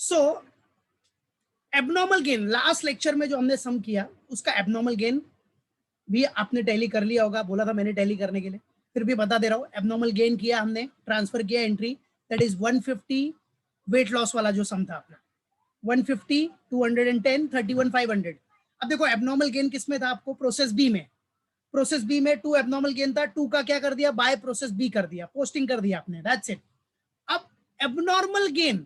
सो abnormal gain, last lecture में जो हमने सम किया उसका एबनॉर्मल गेन भी आपने टैली कर लिया होगा, बोला था मैंने टैली करने के लिए, फिर भी बता दे रहा हूँ। एबनॉर्मल गेन किया हमने, ट्रांसफर किया entry, that is 150 weight loss वाला जो सम था अपना, 150, 210, 31, 500। अब देखो एबनॉर्मल गेन किसमें था आपको, प्रोसेस बी में। प्रोसेस बी में 2 एबनॉर्मल गेन था, 2 का क्या कर दिया, बाय प्रोसेस बी कर दिया, पोस्टिंग कर दिया आपने, दैट्स इट। अब एबनॉर्मल गेन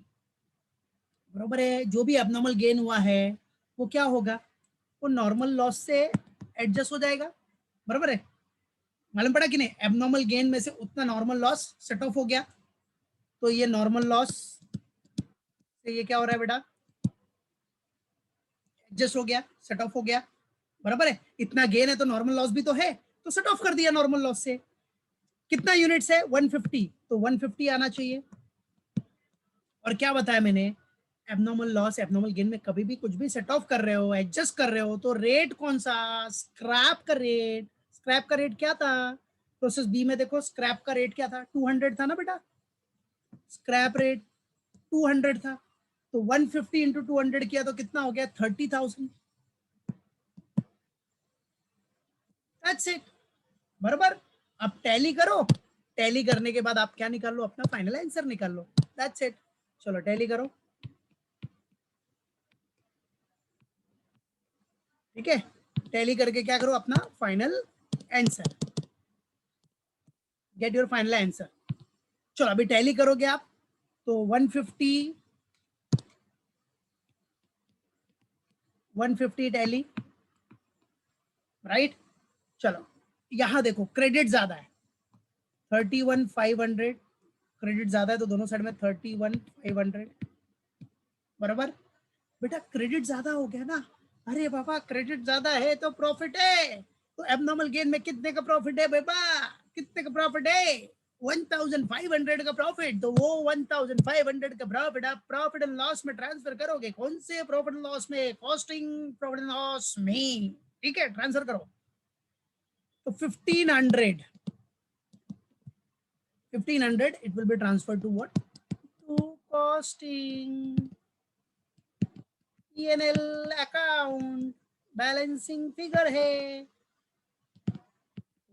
बरोबर है, जो भी एबनॉर्मल गेन हुआ है वो क्या होगा, वो नॉर्मल लॉस से एडजस्ट हो जाएगा, बरोबर है। मालूम पड़ा कि नहीं, एबनॉर्मल गेन में से उतना नॉर्मल लॉस सेट ऑफ हो गया, तो ये नॉर्मल लॉस से ये क्या हो रहा है बेटा, एडजस्ट हो गया, सेट ऑफ हो गया, बराबर है। इतना गेन है तो नॉर्मल लॉस भी तो है, तो सेट ऑफ कर दिया नॉर्मल लॉस से। कितना यूनिट्स है, 150, तो 150 आना चाहिए। और क्या बताया मैंने, एबनॉर्मल लॉस एबनॉर्मल गेन में कभी भी कुछ भी सेट ऑफ कर रहे हो, एडजस्ट कर रहे हो, तो रेट कौन सा, स्क्रैप का रेट। स्क्रैप का रेट क्या था, प्रोसेस बी में देखो स्क्रैप का रेट क्या था, 200 था ना बेटा, स्क्रैप रेट 200 था, तो 150 इंटू 200 किया तो कितना हो गया, 30,000। दैट्स इट, बराबर। अब टैली करो, टैली करने के बाद आप क्या निकाल लो, अपना फाइनल आंसर निकाल लो, दैट्स इट। चलो टैली करो, ठीक है। टैली करके क्या करो, अपना final answer, get your final answer. चलो अभी टैली करोगे आप, तो 150 टैली, राइट। चलो यहां देखो क्रेडिट ज्यादा है, 31,500, क्रेडिट ज्यादा है तो दोनों साइड में 31,500, बराबर। बेटा क्रेडिट ज्यादा हो गया ना, अरे बाबा क्रेडिट ज्यादा है तो प्रॉफिट है, तो एबनॉर्मल गेन में कितने का प्रॉफिट है बाबा, कितने का प्रॉफिट है, 1,500 का प्रॉफिट, तो वो 1,500 का प्रॉफिट आप प्रॉफिट एंड लॉस में ट्रांसफर करोगे, कौन से प्रॉफिट एंड लॉस में, कॉस्टिंग प्रॉफिट एंड लॉस में, ठीक है, ट्रांसफर करो। तो 1500 it will be transferred to what, to costing, P&L account, balancing figure है,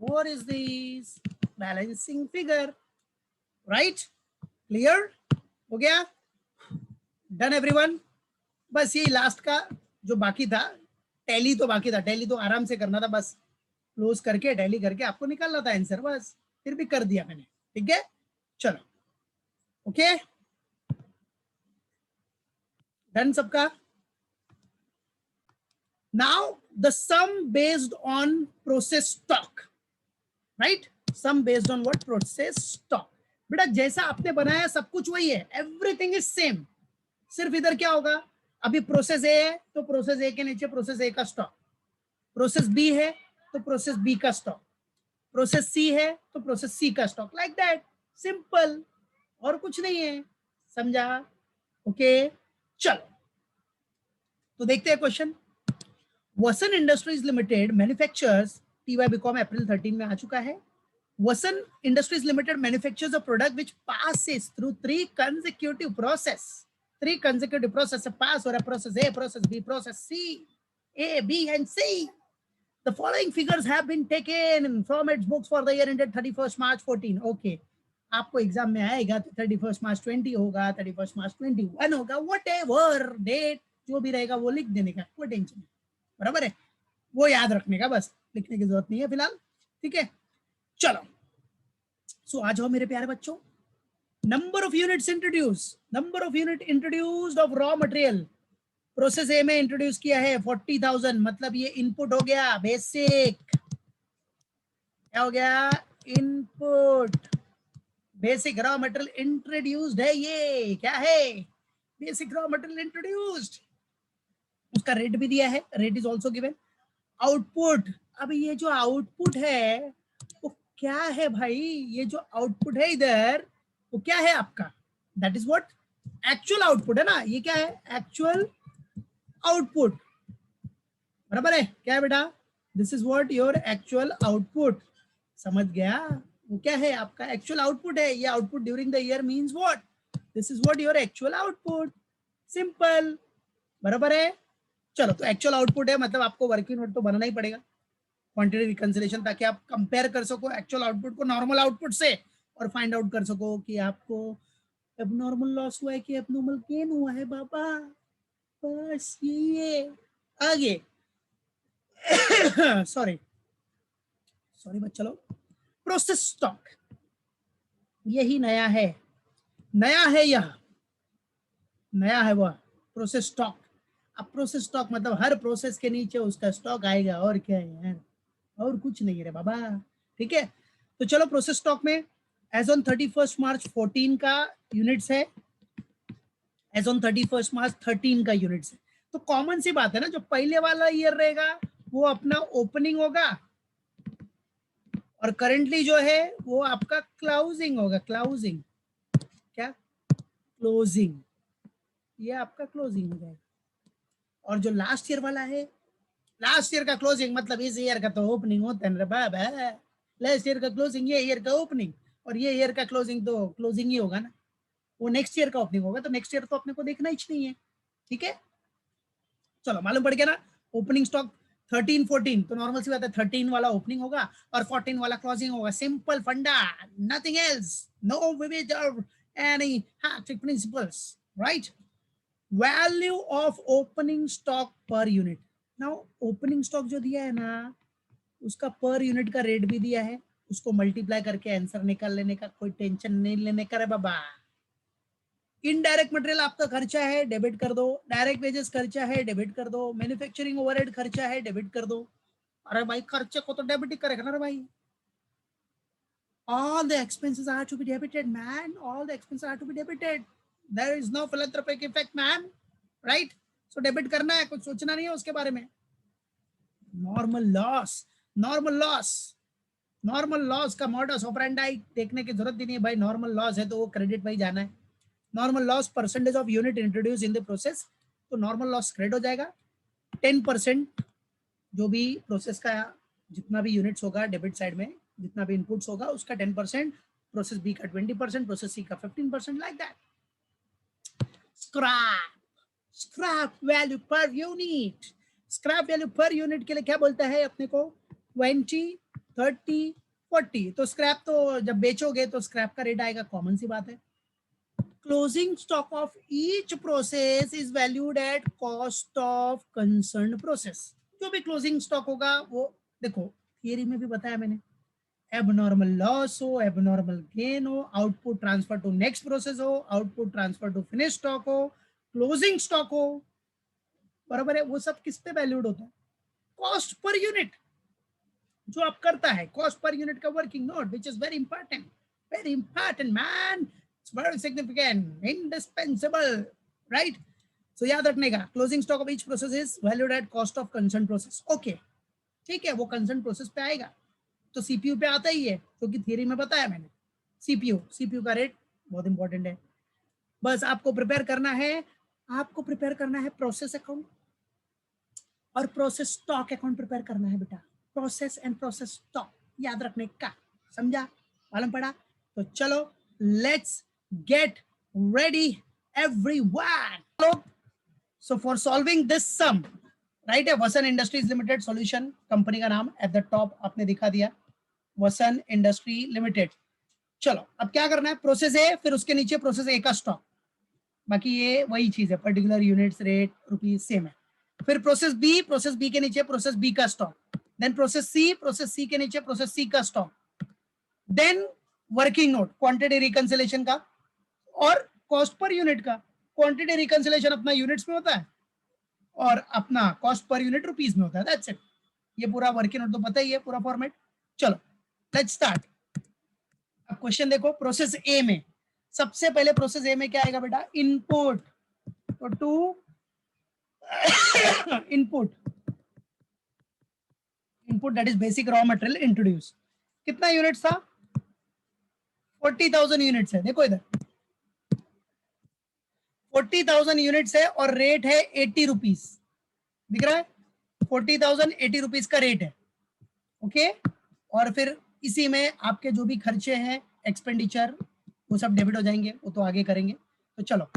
what is this, balancing figure, right, clear हो गया, डन एवरीवन। बस यही लास्ट का जो बाकी था, टैली तो बाकी था, टैली तो आराम से करना था, बस क्लोज करके टैली करके आपको निकालना था आंसर, बस फिर भी कर दिया मैंने, ठीक है। चलो ओके, डन सबका। Now the sum based on process stock, right? Sum based on what, process stock। बेटा जैसा आपने बनाया सब कुछ वही है, एवरीथिंग इज सेम, सिर्फ इधर क्या होगा, अभी प्रोसेस ए है तो प्रोसेस ए के नीचे प्रोसेस ए का स्टॉक, प्रोसेस बी है तो प्रोसेस बी का स्टॉक, प्रोसेस सी है तो प्रोसेस सी का स्टॉक, लाइक दैट, सिंपल, और कुछ नहीं है, समझा, ओके। चलो तो देखते हैं question. Vasan industries limited manufactures, TY BCom April 13 में आ चुका है। Vasan industries limited manufactures a product which passes through three consecutive process पास हो रहा है, process A, process B, process C, A B and C. The following figures have been taken from its books for the year ended 31st March 14। Okay, आपको exam में आएगा तो 31st मार्च 20 होगा, 31st मार्च 21 होगा, whatever डेट जो भी रहेगा वो लिख देने का, कोई टेंशन नहीं, बराबर है, वो याद रखने का, बस लिखने की जरूरत नहीं है फिलहाल, ठीक है। चलो सो आ जाओ मेरे प्यारे बच्चों, number of units introduced of raw material, process ए में इंट्रोड्यूस किया है 40,000, मतलब ये इनपुट हो गया, बेसिक क्या हो गया, input, basic raw material introduced है, ये क्या है, बेसिक रॉ मटेरियल इंट्रोड्यूस्ड, उसका रेट भी दिया है, rate is also given. Output, अब ये जो आउटपुट है वो क्या है भाई, ये जो आउटपुट है इधर वो क्या है आपका, that is what, actual output है ना, ये क्या है, एक्चुअल आउटपुट, बराबर है, क्या है बेटा, this is what your actual output, समझ गया, वो क्या है आपका एक्चुअल आउटपुट है, ये output during the year means what, this is what your actual output, simple, बराबर है। चलो, तो एक्चुअल आउटपुट है, मतलब आपको वर्किंग नोट तो बनाना ही पड़ेगा, क्वांटिटी रिकंसिलिएशन, ताकि आप कंपेयर कर सको एक्चुअल आउटपुट को नॉर्मल आउटपुट से और फाइंड आउट कर सको कि आपको एबनॉर्मल लॉस हुआ है कि एबनॉर्मल गेन हुआ है बाबा। बस ये आगे सॉरी बस, चलो प्रोसेस स्टॉक, यही नया है, यह नया है वह प्रोसेस स्टॉक। अब प्रोसेस स्टॉक मतलब हर प्रोसेस के नीचे उसका स्टॉक आएगा, और क्या है यार, और कुछ नहीं रे बाबा। ठीक है, तो चलो प्रोसेस स्टॉक में एज ऑन 31 मार्च 14 का यूनिट्स है, एज ऑन 31 मार्च 13 का यूनिट्स है। तो कॉमन सी बात है ना, जो पहले वाला ईयर रहेगा वो अपना ओपनिंग होगा, और करंटली जो है वो आपका क्लोजिंग होगा। क्लोजिंग क्या, क्लोजिंग, ये आपका क्लोजिंग हो जाएगा। और जो लास्ट ईयर वाला है, लास्ट ईयर का क्लोजिंग मतलब इस ईयर का तो ओपनिंग होता है बाबा, लास्ट ईयर का क्लोजिंग ये ईयर का ओपनिंग, और ये ईयर का क्लोजिंग तो क्लोजिंग ही होगा ना, वो नेक्स्ट ईयर का ओपनिंग होगा, तो नेक्स्ट ईयर तो अपने को देखना ही नहीं है। ठीक है, चलो मालूम पड़ गया ना। ओपनिंग स्टॉक 13 14, तो नॉर्मल सी बात है 13 वाला ओपनिंग होगा और 14 वाला क्लोजिंग होगा। सिंपल फंडा, नथिंग एल्स, नो विविड और any hatrick principles, right. Value of opening stock per unit. Now opening stock जो दिया है ना, उसका पर यूनिट का रेट भी दिया है, उसको मल्टीप्लाई करके आंसर निकाल लेने का, कोई टेंशन नहीं लेने का रे बाबा। इनडायरेक्ट मटेरियल आपका खर्चा है, डेबिट कर दो। डायरेक्ट वेजेस खर्चा है, डेबिट कर दो। मैन्युफैक्चरिंग ओवरहेड खर्चा है, डेबिट कर दो। अरे भाई खर्चे को तो डेबिट ही करेगा ना भाई। All the expenses are to be debited, man. All the expenses are to be debited. There is no philanthropic effect, man. Right? So debit करना है, कुछ सोचना नहीं है उसके बारे में। Normal loss, normal loss, normal loss का मॉडस ऑपरेंडाई देखने की जरूरत ही नहीं है भाई। नॉर्मल लॉस है तो वो क्रेडिट भाई जाना है। Normal loss percentage of unit introduce in the process, तो नॉर्मल लॉस क्रेडिट हो जाएगा। 10% जो भी प्रोसेस का जितना भी यूनिट्स होगा डेबिट साइड में, जितना भी इनपुट्स होगा उसका 10%, प्रोसेस बी का 20%, प्रोसेस सी का 15%, like that. Scrap, scrap value per unit, scrap value per unit के लिए क्या बोलता है अपने को, 20 30 40। तो स्क्रैप तो जब बेचोगे तो स्क्रैप का रेट आएगा, कॉमन सी बात है। Closing stock of each process is valued at cost of concern process. जो भी क्लोजिंग स्टॉक होगा वो, देखो थियरी में भी बताया मैंने, एबनॉर्मल लॉस हो, एबनॉर्मल गेन हो, output transfer to next process हो, output transfer to finish stock हो, क्लोजिंग स्टॉक हो, बराबर है, वो सब किस पे वैल्यूड होता है, कॉस्ट पर यूनिट जो आप करता है, कॉस्ट पर यूनिट का working note, which is very important man, it's very significant, indispensable, right. So याद रखने का, closing stock of each process is valued at cost of concern process. Okay, ठीक है, वो कंसर्न प्रोसेस पे आएगा, तो सीपीयू पे आता ही है, क्योंकि थियरी में बताया मैंने। सीपीयू का रेट बहुत इंपॉर्टेंट है। बस आपको प्रिपेयर करना है, आपको प्रिपेयर करना है प्रोसेस अकाउंट और प्रोसेस स्टॉक अकाउंट प्रिपेयर करना है बेटा। प्रोसेस एंड प्रोसेस स्टॉक याद रखने का, समझा, मालूम पड़ा। तो चलो let's get ready everyone. So for solving this sum, right है, Vasan industries limited solution, company का नाम एट द टॉप आपने दिखा दिया, वसन इंडस्ट्री लिमिटेड। चलो अब क्या करना है, प्रोसेस ए, फिर उसके नीचे प्रोसेस ए का स्टॉक, बाकी ये वही चीज है, particular units, rate, rupees same है। फिर प्रोसेस बी के नीचे प्रोसेस बी का स्टॉक, देन प्रोसेस सी के नीचे प्रोसेस सी का stock, then working note quantity reconciliation का, और कॉस्ट पर यूनिट का। क्वांटिटी रिकंसिलेशन अपना यूनिट्स में होता है और अपना कॉस्ट पर यूनिट रुपीज में होता है, दैट्स इट। ये पूरा वर्किंग नोट तो पता ही है, पूरा फॉर्मेट। चलो लेट्स स्टार्ट। अब क्वेश्चन देखो, प्रोसेस ए में सबसे पहले प्रोसेस ए में क्या आएगा बेटा, इनपुट, तो two input that is basic raw material introduce. कितना यूनिट था, 40,000 यूनिट्स है। देखो इधर 40,000 यूनिट्स है और रेट है 80 रुपीज, दिख रहा है, 40,000 80 रुपीज का रेट है। ओके, और फिर इसी में आपके जो भी खर्चे हैं, एक्सपेंडिचर, वो सब डेबिट हो जाएंगे, वो तो आगे करेंगे। तो चलो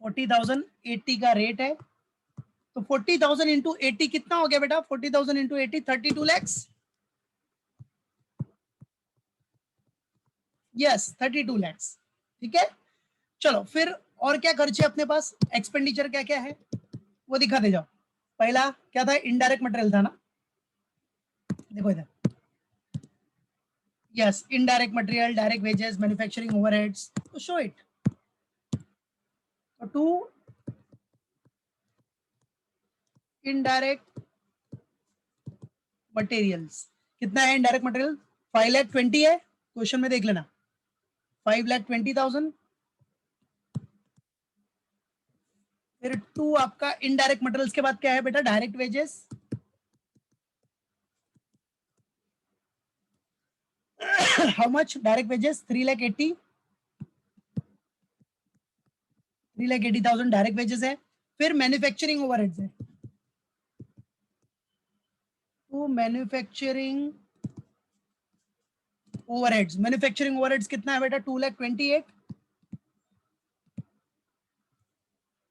40,000 80 का रेट है, तो 40,000 इंटू 80 कितना हो गया बेटा? 40,000 इंटू 80 32 लैक्स। यस 32 लैक्स। ठीक है, चलो फिर और क्या खर्चे अपने पास, एक्सपेंडिचर क्या क्या है वो दिखा दे जाओ। पहला क्या था? इनडायरेक्ट मटेरियल था ना, देखो इधर। Yes, indirect material, direct wages, manufacturing overheads, तो शो इट। तो टू इनडायरेक्ट मटेरियल्स कितना है? इनडायरेक्ट मटेरियल 5,20,000 है, क्वेश्चन में देख लेना, 5,20,000। फिर टू आपका इनडायरेक्ट मटेरियल्स के बाद क्या है बेटा? Direct wages. How much direct wages? 3,80,000 direct wages है। फिर मैन्युफैक्चरिंग ओवरहेड्स है, तो मैन्युफैक्चरिंग ओवरहेड्स, मैन्युफैक्चरिंग ओवरहेड्स कितना है बेटा? 2,28,000।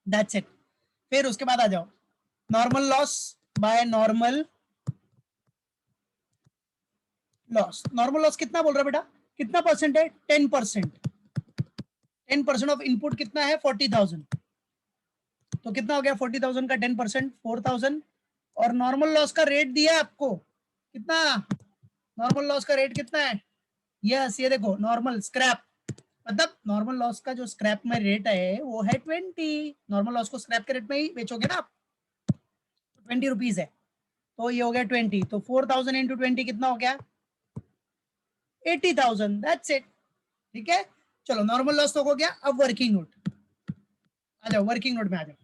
That's it. फिर उसके बाद आ जाओ, normal loss by normal loss. Normal loss कितना बोल रहा है बेटा? कितना परसेंट है? 10%। 10% ऑफ इनपुट कितना है? 40,000। तो कितना हो गया? 40,000 का 10% 4,000। और नॉर्मल लॉस का रेट दिया है आपको कितना? नॉर्मल लॉस का रेट कितना है? यस, ये देखो, नॉर्मल स्क्रैप, मतलब नॉर्मल लॉस का जो स्क्रैप में रेट है वो है 20। नॉर्मल लॉस को स्क्रैप के रेट में ही बेचोगे ना आप, 20 रुपीज है, तो ये हो गया 20। तो 4,000 इंटू 20 कितना हो गया? 80,000। That's it. ठीक है, चलो नॉर्मल लॉस तो हो गया। अब वर्किंग नोट आ जाओ, वर्किंग नोट में आ जाओ।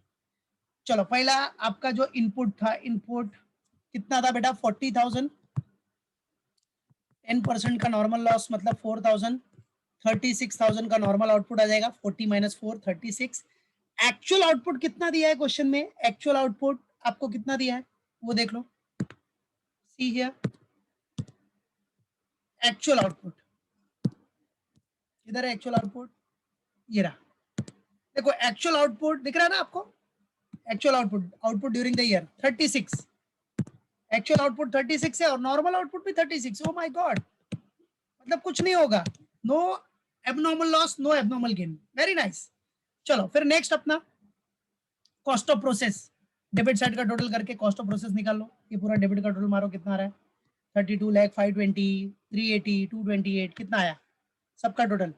चलो पहला आपका जो इनपुट था, इनपुट कितना था बेटा? 40,000। 10% का नॉर्मल लॉस मतलब 4,000। 36,000 का नॉर्मल आउटपुट आ जाएगा। 40 माइनस 4 36। एक्चुअल आउटपुट कितना दिया है क्वेश्चन में? एक्चुअल आउटपुट आपको कितना दिया है वो देख लो, सी हियर एक्चुअल आउटपुट। इधर है एक्चुअल आउटपुट, ये रहा। देखो एक्चुअल आउटपुट दिख रहा है ना आपको? Actual output, output during the year 36। Actual output 36 है और नॉर्मल आउटपुट भी 36। ओ माय गॉड, मतलब कुछ नहीं होगा, no abnormal loss, no abnormal gain. Very nice. चलो फिर नेक्स्ट अपना cost of process, debit side का टोटल करके कॉस्ट ऑफ प्रोसेस निकाल लो। ये पूरा डेबिट का टोटल मारो, कितना आ रहा है? 32 लाख 520 380 228, कितना आया सबका टोटल?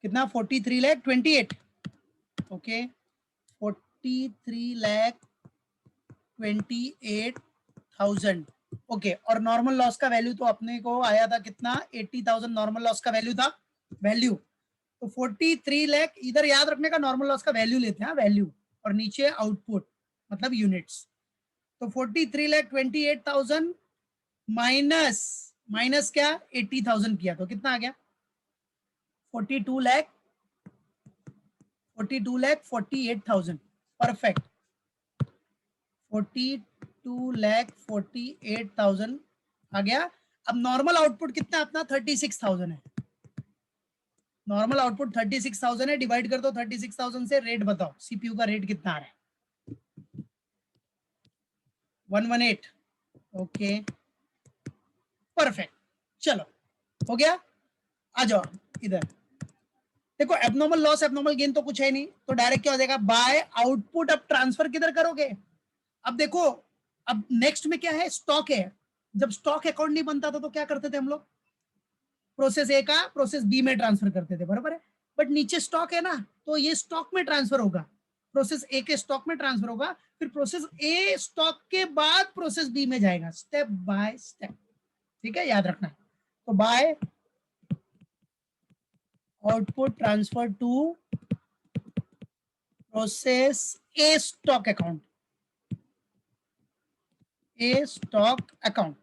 कितना? 43,28,000। ओके, 43,28,000। ओके, और नॉर्मल लॉस का वैल्यू तो अपने को आया था कितना? 80,000 नॉर्मल लॉस का वैल्यू था, वैल्यू। तो 43 लाख इधर याद रखने का, नॉर्मल लॉस का वैल्यू लेते हैं, वैल्यू, और नीचे आउटपुट मतलब यूनिट्स। तो 43,28,000 माइनस, माइनस क्या? 80,000 किया तो कितना आ गया? 42 लाख 48,000। परफेक्ट, 42,48,000 आ गया। अब नॉर्मल आउटपुट कितना अपना? 36,000 है। नॉर्मल आउटपुट 36,000 है, डिवाइड कर दो 36,000 से, रेट बताओ सीपीयू का रेट कितना आ रहा है? 118। ओके परफेक्ट, चलो हो गया। आ जाओ इधर, देखो एबनॉर्मल लॉस एबनॉर्मल गेन तो कुछ है नहीं, तो डायरेक्ट क्या हो जाएगा? Bye output. अब ट्रांसफर किधर करोगे? अब देखो, अब नेक्स्ट में क्या है? स्टॉक है। जब स्टॉक अकाउंट नहीं बनता था तो क्या करते थे हम लोग? प्रोसेस ए का प्रोसेस बी में ट्रांसफर करते थे, बराबर है। बट नीचे स्टॉक है ना, तो ये स्टॉक में ट्रांसफर होगा, प्रोसेस ए के स्टॉक में ट्रांसफर होगा, फिर प्रोसेस ए स्टॉक के बाद प्रोसेस बी में जाएगा, स्टेप बाय स्टेप। ठीक है, याद रखना। तो by output transfer to process A stock account, A stock account,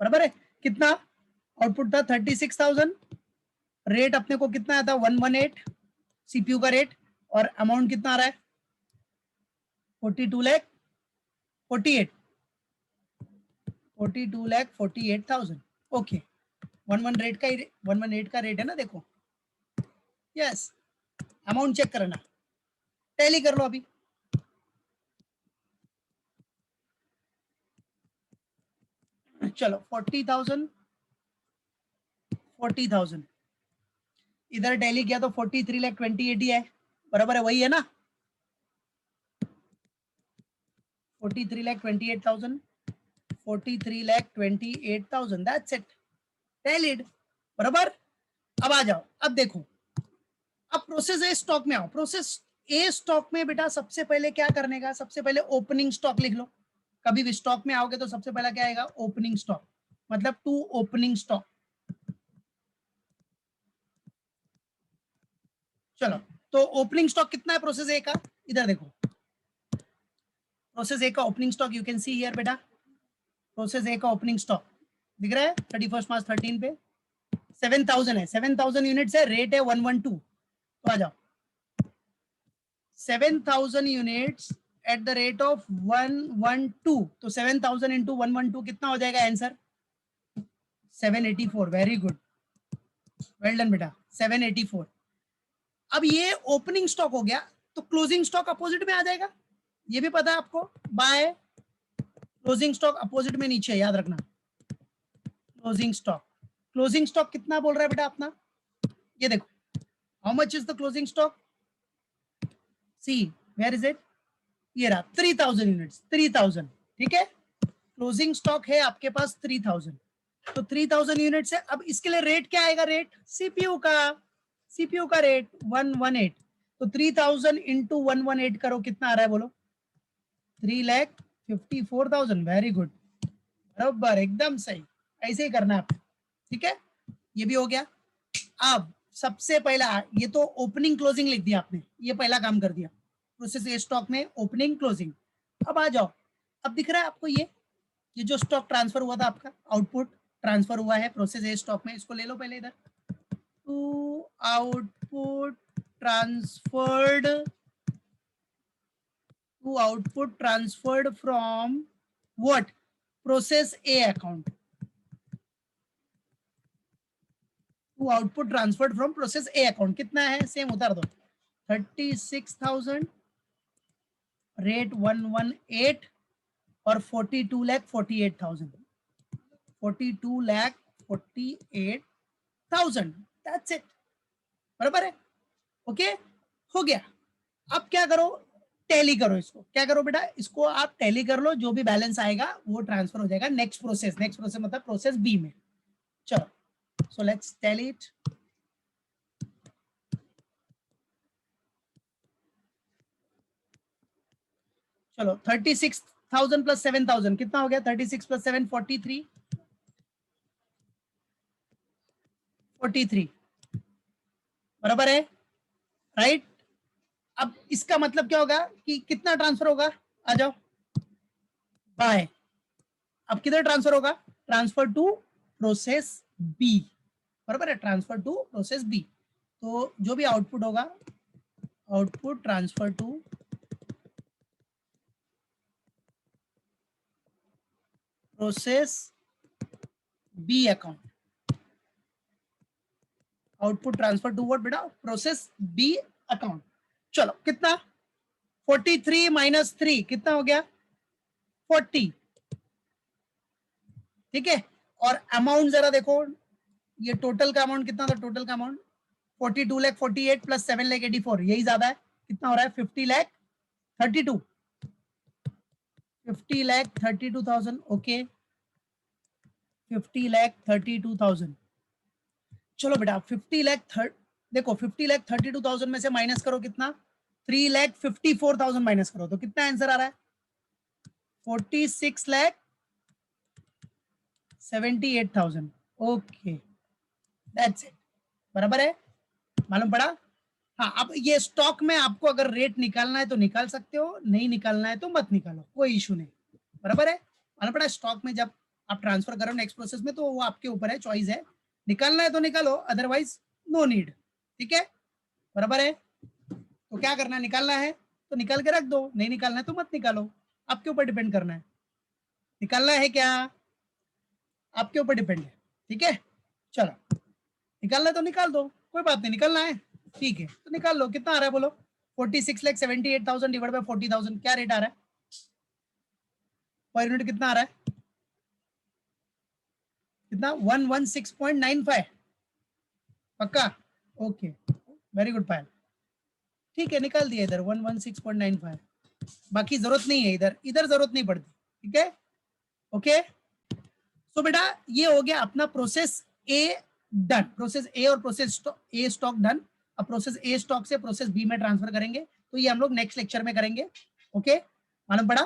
बराबर है। कितना आउटपुट था? 36,000। रेट अपने को कितना आया था? 118 सीपीयू का रेट। और अमाउंट कितना आ रहा है? 42 लाख 48, 42 लाख 48,000। ओके, 118 का रेट है ना, देखो। यस, अमाउंट चेक करना, टैली कर लो अभी। चलो 40,000 40,000 इधर टैली किया तो 43,28,000 ही है, बराबर है, वही है ना। 43,28,000 43,28,000 दैट्स इट, टैलिड, बराबर। अब आ जाओ, अब देखो, अब प्रोसेस ए स्टॉक में आओ। प्रोसेस ए स्टॉक में बेटा सबसे पहले क्या करने का, सबसे पहले ओपनिंग स्टॉक लिख लो। कभी भी स्टॉक में आओगे तो सबसे पहला क्या आएगा, ओपनिंग स्टॉक, मतलब टू ओपनिंग स्टॉक। चलो, तो ओपनिंग स्टॉक कितना है प्रोसेस ए का, इधर देखो, प्रोसेस ए का opening stock you can see here बेटा, प्रोसेस ए का ओपनिंग स्टॉक दिख रहा है 31 मार्च 13 पे 7,000 है, 7,000 यूनिट्स है, रेट है 112। तो आ जाओ, 7,000 units at the rate of 112, तो 7,000 इंटू 112 कितना हो जाएगा answer, 784। Very good, well done बेटा, 784। अब ये ओपनिंग स्टॉक हो गया, तो क्लोजिंग स्टॉक अपोजिट में आ जाएगा, ये भी पता है आपको, बाय क्लोजिंग स्टॉक अपोजिट में नीचे, याद रखना। क्लोजिंग स्टॉक, क्लोजिंग स्टॉक कितना बोल रहा है बेटा अपना, ये देखो, how much is the closing stock, see where is it, ये रहा 3,000 यूनिट्स, 3,000, ठीक है। क्लोजिंग स्टॉक है आपके पास 3,000, तो 3,000 यूनिट्स है। अब इसके लिए रेट क्या आएगा, रेट सीपीयू का, सीपीयू का रेट 118, तो 3,000 इंटू 118 करो, कितना आ रहा है बोलो, 3,54,000। वेरी गुड, बराबर, एकदम सही, ऐसे ही करना है आपको, ठीक है। ये भी हो गया। अब सबसे पहला, ये तो ओपनिंग क्लोजिंग लिख दिया आपने, ये पहला काम कर दिया, प्रोसेस ए स्टॉक में ओपनिंग क्लोजिंग। अब आ जाओ, अब दिख रहा है आपको ये जो स्टॉक ट्रांसफर हुआ था आपका, आउटपुट ट्रांसफर हुआ है प्रोसेस ए स्टॉक में, इसको ले लो पहले इधर, to output transferred from what, process A account, to output transferred from process A account, कितना है, सेम उतार दो, 36,000, रेट 118 और 42,48,000, 42,48,000, दैट्स इट, बराबर है, ओके, हो गया। अब क्या करो, टैली करो इसको, क्या करो बेटा, इसको आप टैली कर लो, जो भी बैलेंस आएगा वो ट्रांसफर हो जाएगा नेक्स्ट प्रोसेस, नेक्स्ट प्रोसेस मतलब प्रोसेस बी में। चलो, सो लेट्स टैली इट। चलो 36,000 प्लस 7,000 कितना हो गया, 36 प्लस 7 43, 43, बराबर है, राइट। अब इसका मतलब क्या होगा कि कितना ट्रांसफर होगा, आ जाओ, बाय, अब किधर ट्रांसफर होगा, ट्रांसफर टू प्रोसेस बी, बराबर है, ट्रांसफर टू प्रोसेस बी। तो जो भी आउटपुट होगा, output transfer to process B account, output transfer to what बेटा, प्रोसेस बी अकाउंट। चलो कितना, 43 माइनस 3 कितना हो गया, 40, ठीक है। और अमाउंट जरा देखो, ये टोटल का अमाउंट कितना था, टोटल का अमाउंट 42,48 प्लस 7,84, यही ज्यादा है, कितना हो रहा है, 50,32, 50,32,000, ओके, 50,32,000। चलो बेटा 50,30, देखो 50,32,000 में से माइनस करो कितना, 3,54,000 माइनस करो, तो कितना आंसर आ रहा है, 46,78,000, ओके, दैट्स इट, बराबर है, मालूम पड़ा। हाँ, अब ये स्टॉक में आपको अगर रेट निकालना है तो निकाल सकते हो, नहीं निकालना है तो मत निकालो, कोई इशू नहीं, बराबर है, मालूम पड़ा। स्टॉक में जब आप ट्रांसफर करो नेक्स्ट प्रोसेस में, तो वो आपके ऊपर है, चॉइस है, निकालना है तो निकालो, अदरवाइज नो नीड, ठीक है, बराबर है। तो क्या करना है, निकालना है तो निकाल के रख दो, नहीं निकालना है तो मत निकालो, आपके ऊपर डिपेंड करना है, निकालना है क्या, आपके ऊपर डिपेंड है, ठीक है। चलो, निकालना है तो निकाल दो, कोई बात नहीं, निकालना है, ठीक है, तो निकाल लो, कितना आ रहा है बोलो, 46,78,000 डिवाइड बाय 40,000 क्या रेट आ रहा है पर यूनिट? कितना आ रहा है? कितना? 116.95। पक्का? ओके, वेरी गुड पायल। ठीक है, निकाल दिया इधर 116.95। बाकी जरूरत नहीं है, इधर इधर जरूरत नहीं पड़ती। ठीक है, ओके। तो बेटा ये हो गया अपना प्रोसेस ए डन, प्रोसेस ए और प्रोसेस ए स्टॉक डन। अब प्रोसेस ए स्टॉक से प्रोसेस बी में ट्रांसफर करेंगे, तो ये हम लोग नेक्स्ट लेक्चर में करेंगे। ओके, मालूम पड़ा?